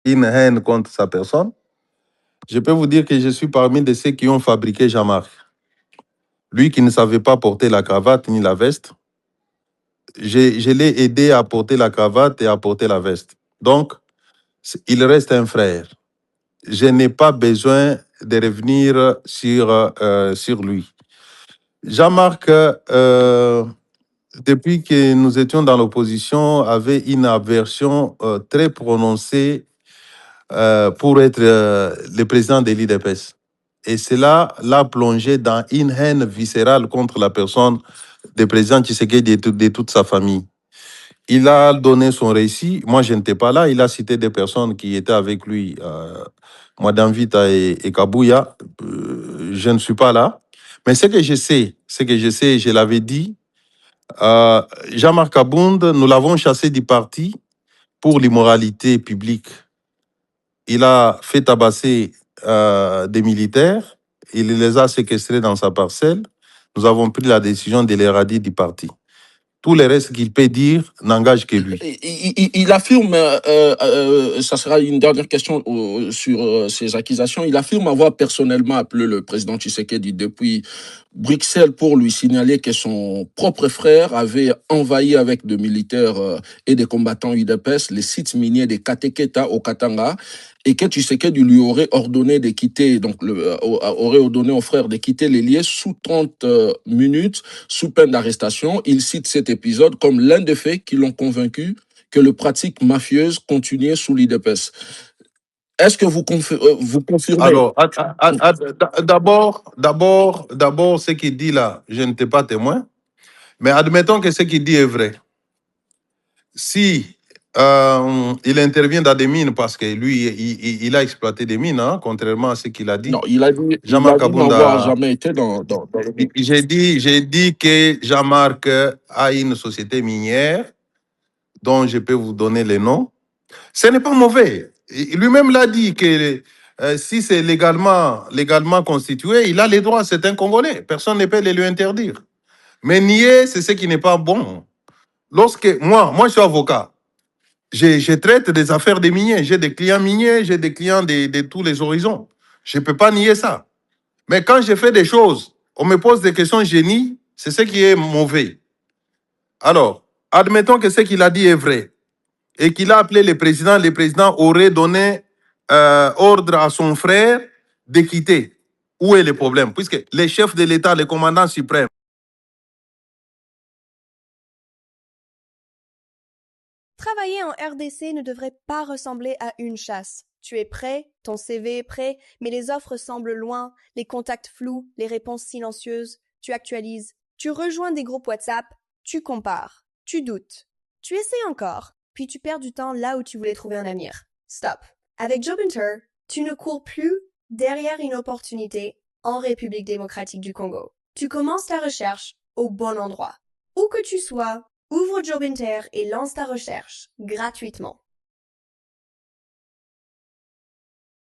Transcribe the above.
une haine contre sa personne, je peux vous dire que je suis parmi de ceux qui ont fabriqué Jean-Marc. Lui qui ne savait pas porter la cravate ni la veste, je l'ai aidé à porter la cravate et à porter la veste. Donc, il reste un frère. Je n'ai pas besoin de revenir sur lui. Jean-Marc, depuis que nous étions dans l'opposition, avait une aversion très prononcée pour être le président de l'IDPS. Et cela l'a plongé dans une haine viscérale contre la personne du président Tshisekedi et de toute sa famille. Il a donné son récit. Moi, je n'étais pas là. Il a cité des personnes qui étaient avec lui, Madame Vita et Kabouya. Je ne suis pas là. Mais ce que je sais, je l'avais dit, Jean-Marc Abound, nous l'avons chassé du parti pour l'immoralité publique. Il a fait tabasser des militaires, il les a séquestrés dans sa parcelle. Nous avons pris la décision de les radier du parti. Tout le reste qu'il peut dire n'engage que lui. Il affirme, ça sera une dernière question sur ces accusations, il affirme avoir personnellement appelé le président Tshisekedi depuis Bruxelles pour lui signaler que son propre frère avait envahi avec des militaires et des combattants UDPS les sites miniers de Kateketa au Katanga et que Tshisekedi lui aurait ordonné de quitter, aurait ordonné au frère de quitter les lieux sous 30 minutes sous peine d'arrestation. Il cite cet épisode comme l'un des faits qui l'ont convaincu que les pratiques mafieuses continuaient sous l'IDPS. Est-ce que vous confirmez? Alors, d'abord, ce qu'il dit là, je n'étais pas témoin, mais admettons que ce qu'il dit est vrai. Si il intervient dans des mines parce que lui, il a exploité des mines, hein, contrairement à ce qu'il a dit. Non, il a dit n'avoir jamais été dans les mines. J'ai dit que Jean-Marc a une société minière dont je peux vous donner les noms. Ce n'est pas mauvais. Lui-même l'a dit que si c'est légalement constitué, il a les droits, c'est un Congolais. Personne ne peut les lui interdire. Mais nier, c'est ce qui n'est pas bon. Moi, je suis avocat. Je traite des affaires des miniers. J'ai des clients miniers, j'ai des clients de tous les horizons. Je ne peux pas nier ça. Mais quand je fais des choses, on me pose des questions, je nie, c'est ce qui est mauvais. Alors, admettons que ce qu'il a dit est vrai et qu'il a appelé le président aurait donné ordre à son frère de quitter. Où est le problème? Puisque les chefs de l'État, les commandants suprêmes, Travailler en RDC ne devrait pas ressembler à une chasse. Tu es prêt, ton CV est prêt, mais les offres semblent loin, les contacts flous, les réponses silencieuses. Tu actualises, tu rejoins des groupes WhatsApp, tu compares, tu doutes. Tu essaies encore, puis tu perds du temps là où tu voulais trouver un avenir. Stop. Avec Jobinter, tu ne cours plus derrière une opportunité en République démocratique du Congo. Tu commences ta recherche au bon endroit. Où que tu sois, ouvre Jobinter et lance ta recherche gratuitement.